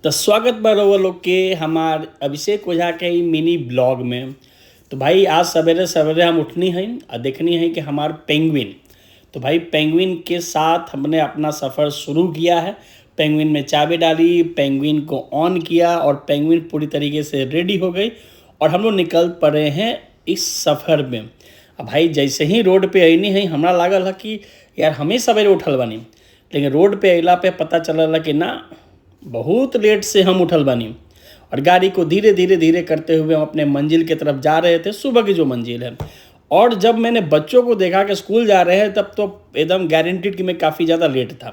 तो स्वागत बा रउआ लोग के हमार अभिषेक ओझा के ई मिनी ब्लॉग में। तो भाई आज सवेरे सवेरे हम उठनी हैं और देखनी है कि हमार पेंगुइन। तो भाई पेंगुइन के साथ हमने अपना सफ़र शुरू किया है। पेंगुइन में चाबी डाली, पेंगुइन को ऑन किया और पेंगुइन पूरी तरीके से रेडी हो गई और हम लोग निकल पड़े हैं इस सफ़र में। अब भाई जैसे ही रोड पे अइनी है हमरा लागल है कि यार हमें सवेरे उठल बानी, लेकिन रोड पे अइला पे पता चलल कि ना, बहुत लेट से हम उठल बानी और गाड़ी को धीरे धीरे धीरे करते हुए हम अपने मंजिल की तरफ जा रहे थे, सुबह की जो मंजिल है। और जब मैंने बच्चों को देखा कि स्कूल जा रहे हैं तब तो एकदम गारंटीड कि मैं काफ़ी ज़्यादा लेट था।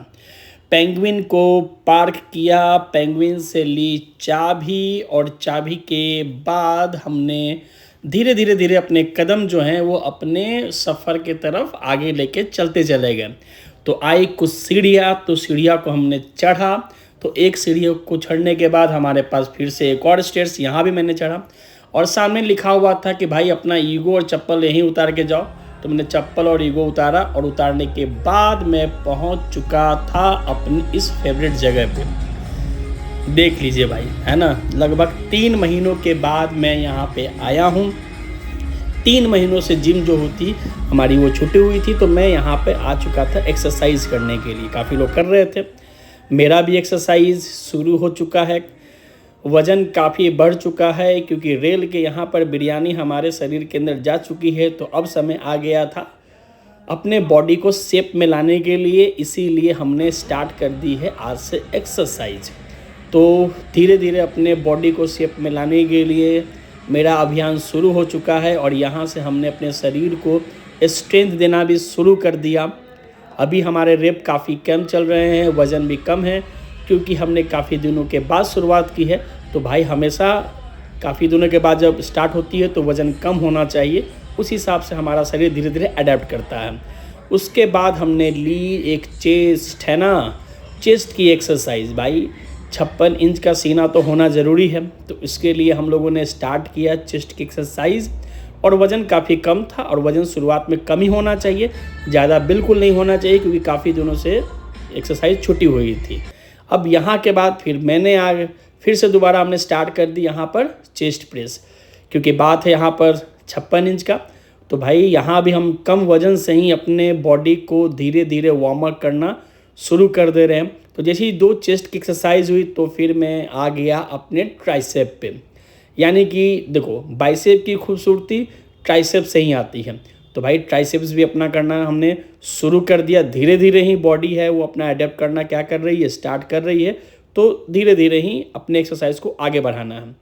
पेंगुइन को पार्क किया, पेंगुइन से ली चाबी और चाबी के बाद हमने धीरे धीरे धीरे अपने कदम जो हैं वो अपने सफ़र के तरफ आगे लेके चलते चले गए। तो आई कुछ सीढ़ियाँ, तो सीढ़ियाँ को हमने चढ़ा। तो एक सीढ़ी को चढ़ने के बाद हमारे पास फिर से एक और स्टेयर्स, यहाँ भी मैंने चढ़ा और सामने लिखा हुआ था कि भाई अपना ईगो और चप्पल यहीं उतार के जाओ। तो मैंने चप्पल और ईगो उतारा और उतारने के बाद मैं पहुंच चुका था अपनी इस फेवरेट जगह पे। देख लीजिए भाई, है ना, लगभग 3 महीनों के बाद मैं यहाँ पे आया हूँ। 3 महीनों से जिम जो होती हमारी वो छूटी हुई थी, तो मैं यहाँ पे आ चुका था एक्सरसाइज करने के लिए। काफ़ी लोग कर रहे थे, मेरा भी एक्सरसाइज शुरू हो चुका है। वज़न काफ़ी बढ़ चुका है क्योंकि रेल के यहाँ पर बिरयानी हमारे शरीर के अंदर जा चुकी है। तो अब समय आ गया था अपने बॉडी को शेप में लाने के लिए, इसीलिए हमने स्टार्ट कर दी है आज से एक्सरसाइज। तो धीरे धीरे अपने बॉडी को शेप में लाने के लिए मेरा अभियान शुरू हो चुका है और यहाँ से हमने अपने शरीर को स्ट्रेंथ देना भी शुरू कर दिया। अभी हमारे रेप काफ़ी कम चल रहे हैं, वज़न भी कम है क्योंकि हमने काफ़ी दिनों के बाद शुरुआत की है। तो भाई हमेशा काफ़ी दिनों के बाद जब स्टार्ट होती है तो वज़न कम होना चाहिए, उस हिसाब से हमारा शरीर धीरे धीरे अडेप्ट करता है। उसके बाद हमने ली एक चेस्ट, है ना, चेस्ट की एक्सरसाइज। भाई 56 इंच का सीना तो होना ज़रूरी है, तो इसके लिए हम लोगों ने स्टार्ट किया चेस्ट की एक्सरसाइज। और वज़न काफ़ी कम था और वज़न शुरुआत में कम ही होना चाहिए, ज़्यादा बिल्कुल नहीं होना चाहिए क्योंकि काफ़ी दिनों से एक्सरसाइज छुट्टी हुई थी। अब यहाँ के बाद फिर से दोबारा हमने स्टार्ट कर दी यहाँ पर चेस्ट प्रेस, क्योंकि बात है यहाँ पर 56 इंच का। तो भाई यहाँ भी हम कम वज़न से ही अपने बॉडी को धीरे धीरे वार्म अप करना शुरू कर दे रहे हैं। तो जैसे ही 2 चेस्ट की एक्सरसाइज हुई तो फिर मैं आ गया अपने ट्राइसेप पे। यानी कि देखो, बाइसेप की खूबसूरती ट्राइसेप से ही आती है। तो भाई ट्राइसेप्स भी अपना करना हमने शुरू कर दिया। धीरे धीरे ही बॉडी है वो अपना अडेप्ट करना क्या कर रही है, स्टार्ट कर रही है। तो धीरे धीरे ही अपने एक्सरसाइज को आगे बढ़ाना है।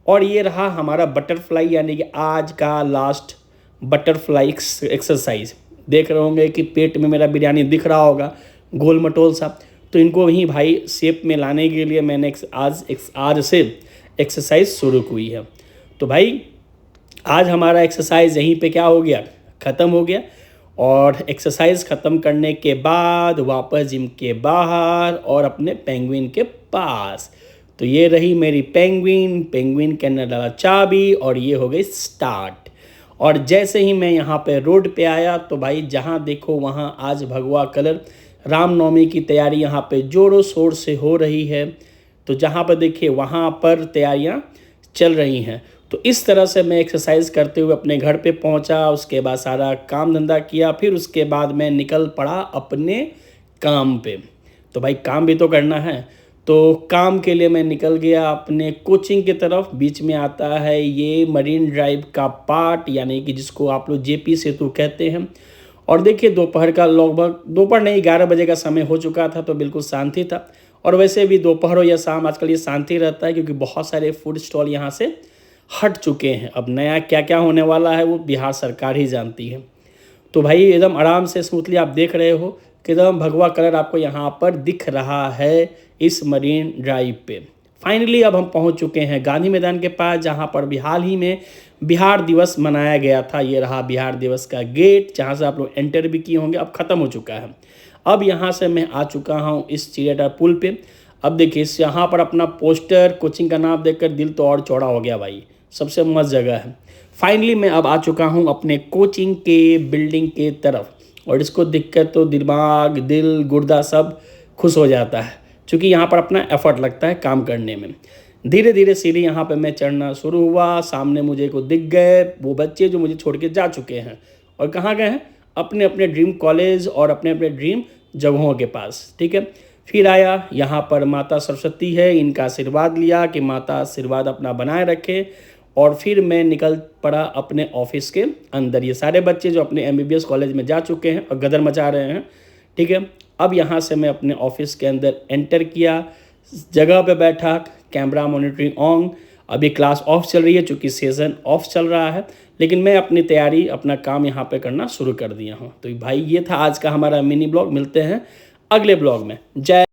और ये रहा हमारा बटरफ्लाई, यानी कि आज का लास्ट बटरफ्लाई एक्सरसाइज। देख रहे होंगे कि पेट में मेरा बिरयानी दिख रहा होगा गोल मटोल सा। तो इनको ही भाई शेप में लाने के लिए मैंने आज से एक्सरसाइज शुरू हुई है। तो भाई आज हमारा एक्सरसाइज यहीं पे क्या हो गया, ख़त्म हो गया। और एक्सरसाइज ख़त्म करने के बाद वापस जिम के बाहर और अपने पेंगुइन के पास। तो ये रही मेरी पेंगुइन के अंदर डाला चाबी और ये हो गई स्टार्ट। और जैसे ही मैं यहाँ पे रोड पे आया तो भाई जहाँ देखो वहाँ आज भगवा कलर, रामनवमी की तैयारी यहाँ पे ज़ोरों शोर से हो रही है। तो जहाँ पर देखिए वहाँ पर तैयारियाँ चल रही हैं। तो इस तरह से मैं एक्सरसाइज करते हुए अपने घर पे पहुँचा, उसके बाद सारा काम धंधा किया, फिर उसके बाद मैं निकल पड़ा अपने काम पे। तो भाई काम भी तो करना है, तो काम के लिए मैं निकल गया अपने कोचिंग की तरफ। बीच में आता है ये मरीन ड्राइव का पार्ट, यानी कि जिसको आप लोग जेपी सेतु कहते हैं। और देखिए दोपहर का लगभग, दोपहर नहीं 11 बजे का समय हो चुका था, तो बिल्कुल शांति था। और वैसे भी दोपहर हो या शाम आजकल ये शांति रहता है क्योंकि बहुत सारे फूड स्टॉल यहाँ से हट चुके हैं। अब नया क्या क्या होने वाला है वो बिहार सरकार ही जानती है। तो भाई एकदम आराम से स्मूथली आप देख रहे हो कि एकदम भगवा कलर आपको यहाँ पर दिख रहा है इस मरीन ड्राइव पे। फाइनली अब हम पहुँच चुके हैं गांधी मैदान के पास, जहाँ पर भी हाल ही में बिहार दिवस मनाया गया था। ये रहा बिहार दिवस का गेट, जहाँ से आप लोग एंटर भी किए होंगे। अब ख़त्म हो चुका है। अब यहाँ से मैं आ चुका हूँ इस चिड़ियाघर पुल पे। अब देखिए इस यहाँ पर अपना पोस्टर, कोचिंग का नाम देखकर दिल तो और चौड़ा हो गया भाई, सबसे मस्त जगह है। फाइनली मैं अब आ चुका हूँ अपने कोचिंग के बिल्डिंग के तरफ और इसको देखकर तो दिमाग, दिल, गुर्दा सब खुश हो जाता है चूँकि यहाँ पर अपना एफर्ट लगता है काम करने में। धीरे धीरे सीढ़ी यहाँ पे मैं चढ़ना शुरू हुआ, सामने मुझे को दिख गए वो बच्चे जो मुझे छोड़ के जा चुके हैं और कहाँ गए हैं, अपने अपने ड्रीम कॉलेज और अपने अपने ड्रीम जगहों के पास, ठीक है। फिर आया यहाँ पर माता सरस्वती है, इनका आशीर्वाद लिया कि माता आशीर्वाद अपना बनाए रखे, और फिर मैं निकल पड़ा अपने ऑफिस के अंदर। ये सारे बच्चे जो अपने MBBS कॉलेज में जा चुके हैं और गदर मचा रहे हैं, ठीक है। अब यहाँ से मैं अपने ऑफिस के अंदर एंटर किया, जगह पे बैठा, कैमरा मॉनिटरिंग ऑन। अभी क्लास ऑफ चल रही है चूँकि सेशन ऑफ चल रहा है, लेकिन मैं अपनी तैयारी अपना काम यहाँ पे करना शुरू कर दिया हूँ। तो भाई ये था आज का हमारा मिनी ब्लॉग। मिलते हैं अगले ब्लॉग में। जय